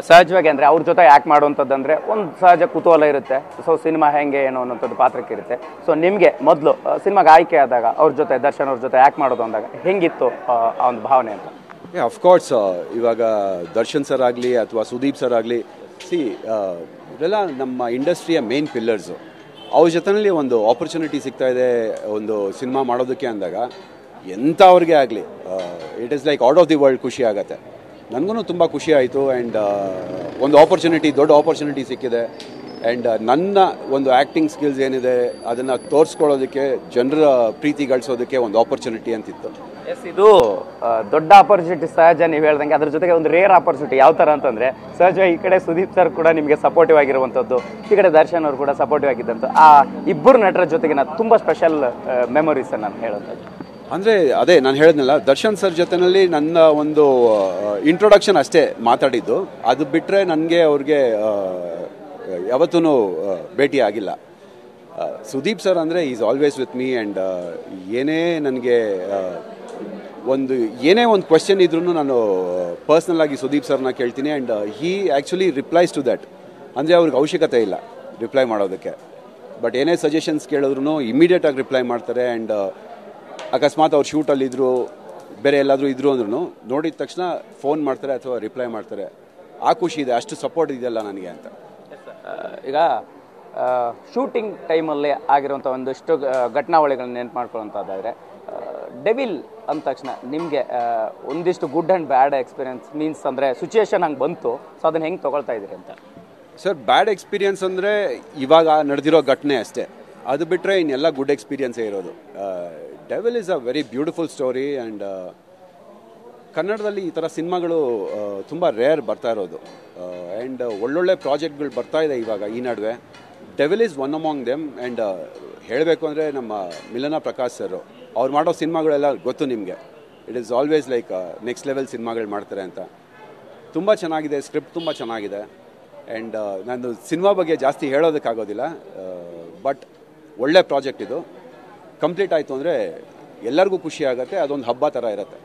ಸಹಜವಾಗಿ ಅಂದರೆ ಅವ್ರ ಜೊತೆ ಆ್ಯಕ್ಟ್ ಮಾಡುವಂಥದ್ದು ಒಂದು ಸಹಜ ಕುತೂಹಲ ಇರುತ್ತೆ. ಸೊ ಸಿನಿಮಾ ಹೆಂಗೆ ಏನು ಅನ್ನೋಂಥದ್ದು ಪಾತ್ರಕ್ಕೆ ಇರುತ್ತೆ. ಸೊ ನಿಮಗೆ ಮೊದಲು ಸಿನಿಮಾಗೆ ಆಯ್ಕೆ ಆದಾಗ ಅವ್ರ ಜೊತೆ ದರ್ಶನ್ ಅವ್ರ ಜೊತೆ ಆ್ಯಕ್ಟ್ ಮಾಡೋದು ಅಂದಾಗ ಹೆಂಗಿತ್ತು ಆ ಒಂದು ಭಾವನೆ ಅಂತ? ಅಫ್ಕೋರ್ಸ್ ಇವಾಗ ದರ್ಶನ್ ಸರ್ ಆಗಲಿ ಅಥವಾ ಸುದೀಪ್ ಸರ್ ಆಗಲಿ ಇವರೆಲ್ಲ ನಮ್ಮ ಇಂಡಸ್ಟ್ರಿಯ ಮೇನ್ ಪಿಲ್ಲರ್ಸು. ಅವ್ರ ಜೊತೆಯಲ್ಲಿ ಒಂದು ಆಪರ್ಚುನಿಟಿ ಸಿಗ್ತಾ ಇದೆ ಒಂದು ಸಿನಿಮಾ ಮಾಡೋದಕ್ಕೆ ಅಂದಾಗ ಎಂಥವ್ರಿಗೆ ಆಗಲಿ it is like out of the world ಖುಷಿ ಆಗುತ್ತೆ. ನನಗೂ ತುಂಬ ಖುಷಿ ಆಯಿತು. ಆ್ಯಂಡ್ ಒಂದು ದೊಡ್ಡ ಆಪರ್ಚುನಿಟಿ ಸಿಕ್ಕಿದೆ. ಆ್ಯಂಡ್ ನನ್ನ ಒಂದು ಆ್ಯಕ್ಟಿಂಗ್ ಸ್ಕಿಲ್ಸ್ ಏನಿದೆ ಅದನ್ನು ತೋರಿಸ್ಕೊಳ್ಳೋದಕ್ಕೆ, ಜನರ ಪ್ರೀತಿ ಗಳಿಸೋದಕ್ಕೆ ಒಂದು ಆಪರ್ಚುನಿಟಿ ಅಂತಿತ್ತು. ಎಸ್, ಇದು ದೊಡ್ಡ ಆಪರ್ಚುನಿಟಿ ಸಹಜ. ನೀವು ಹೇಳ್ದಂಗೆ ಅದ್ರ ಜೊತೆಗೆ ಒಂದು ರೇರ್ ಆಪರ್ಚುನಿಟಿ. ಯಾವ ಥರ ಅಂತಂದರೆ ಸಹಜವಾಗಿ ಈ ಕಡೆ ಸುದೀಪ್ ಸರ್ ಕೂಡ ನಿಮಗೆ ಸಪೋರ್ಟಿವ್ ಆಗಿರುವಂಥದ್ದು, ಈ ಕಡೆ ದರ್ಶನ್ ಅವರು ಕೂಡ ಸಪೋರ್ಟಿವ್ ಆಗಿದ್ದಂಥ ಆ ಇಬ್ಬರು ನಟರ ಜೊತೆಗೆ ತುಂಬ ಸ್ಪೆಷಲ್ ಮೆಮೊರೀಸ್ ನಾನು ಹೇಳೋದು. ಅಂದರೆ ಅದೇ ನಾನು ಹೇಳಿದ್ನಲ್ಲ, ದರ್ಶನ್ ಸರ್ ಜೊತೆಯಲ್ಲಿ ನನ್ನ ಒಂದು ಇಂಟ್ರೊಡಕ್ಷನ್ ಅಷ್ಟೇ ಮಾತಾಡಿದ್ದು. ಅದು ಬಿಟ್ಟರೆ ನನಗೆ ಅವ್ರಿಗೆ ಯಾವತ್ತೂ ಭೇಟಿ ಆಗಿಲ್ಲ. ಸುದೀಪ್ ಸರ್ ಅಂದರೆ is always with me. And ಏನೇ ಒಂದು ಕ್ವೆಶ್ಚನ್ ಇದ್ರೂ ನಾನು ಪರ್ಸ್ನಲ್ ಆಗಿ ಸುದೀಪ್ ಸರ್ನ ಕೇಳ್ತೀನಿ. And he actually replies to that. ಅಂದರೆ ಅವ್ರಿಗೆ ಅವಶ್ಯಕತೆ ಇಲ್ಲ ರಿಪ್ಲೈ ಮಾಡೋದಕ್ಕೆ. ಬಟ್ ಏನೇ ಸಜೆಷನ್ಸ್ ಕೇಳಿದ್ರು ಇಮಿಡಿಯೇಟಾಗಿ ರಿಪ್ಲೈ ಮಾಡ್ತಾರೆ. ಆ್ಯಂಡ್ ಅಕಸ್ಮಾತ್ ಅವ್ರು ಶೂಟಲ್ಲಿದ್ದರು, ಬೇರೆ ಎಲ್ಲಾದರೂ ಇದ್ದರು ಅಂದ್ರೂ ನೋಡಿದ ತಕ್ಷಣ ಫೋನ್ ಮಾಡ್ತಾರೆ ಅಥವಾ ರಿಪ್ಲೈ ಮಾಡ್ತಾರೆ. ಆ ಖುಷಿ ಇದೆ, ಅಷ್ಟು ಸಪೋರ್ಟ್ ಇದೆಯಲ್ಲ ನನಗೆ ಅಂತ. ಈಗ ಶೂಟಿಂಗ್ ಟೈಮಲ್ಲೇ ಆಗಿರುವಂಥ ಒಂದಷ್ಟು ಘಟನಾವಳಿಗಳನ್ನ ನೆನ್ಪು ಮಾಡ್ಕೊಳ್ಳೋಂಥದ್ದಾದರೆ, ಡೆವಿಲ್ ಅಂದ ತಕ್ಷಣ ನಿಮಗೆ ಒಂದಿಷ್ಟು good and bad experience means ಅಂದರೆ ಸಿಚುಯೇಷನ್ ಹಂಗೆ ಬಂತು, ಸೊ ಅದನ್ನು ಹೆಂಗೆ ತೊಗೊಳ್ತಾ ಇದ್ದೀರಿ ಅಂತ? ಸರ್, ಬ್ಯಾಡ್ ಎಕ್ಸ್ಪೀರಿಯನ್ಸ್ ಅಂದರೆ ಇವಾಗ ನಡೆದಿರೋ ಘಟನೆ ಅಷ್ಟೇ. ಅದು ಬಿಟ್ಟರೆ ಇನ್ನೆಲ್ಲ ಗುಡ್ ಎಕ್ಸ್ಪೀರಿಯನ್ಸೇ ಇರೋದು. Devil is a very beautiful story. And ಕನ್ನಡದಲ್ಲಿ ಈ ಥರ ಸಿನಿಮಾಗಳು ತುಂಬ ರೇರ್ ಬರ್ತಾ ಇರೋದು. ಆ್ಯಂಡ್ ಒಳ್ಳೊಳ್ಳೆ ಪ್ರಾಜೆಕ್ಟ್ಗಳು ಬರ್ತಾ ಇದೆ ಇವಾಗ ಈ ನಡುವೆ. Devil is one among them. And ಹೇಳಬೇಕು ಅಂದರೆ ನಮ್ಮ ಮಿಲನ ಪ್ರಕಾಶ್ ಸರ್ ಅವ್ರು ಮಾಡೋ ಸಿನಿಮಾಗಳೆಲ್ಲ ಗೊತ್ತು ನಿಮಗೆ. It is always like next level ಸಿನಿಮಾಗಳು ಮಾಡ್ತಾರೆ ಅಂತ. ತುಂಬ ಚೆನ್ನಾಗಿದೆ, ಸ್ಕ್ರಿಪ್ಟ್ ತುಂಬ ಚೆನ್ನಾಗಿದೆ. ಆ್ಯಂಡ್ ನಾನು ಸಿನಿಮಾ ಬಗ್ಗೆ ಜಾಸ್ತಿ ಹೇಳೋದಕ್ಕಾಗೋದಿಲ್ಲ. ಬಟ್ ಒಳ್ಳೆ ಪ್ರಾಜೆಕ್ಟ್ ಇದು. ಕಂಪ್ಲೀಟ್ ಆಯಿತು ಅಂದರೆ ಎಲ್ಲರಿಗೂ ಖುಷಿ ಆಗುತ್ತೆ. ಅದೊಂದು ಹಬ್ಬ ಥರ ಇರುತ್ತೆ.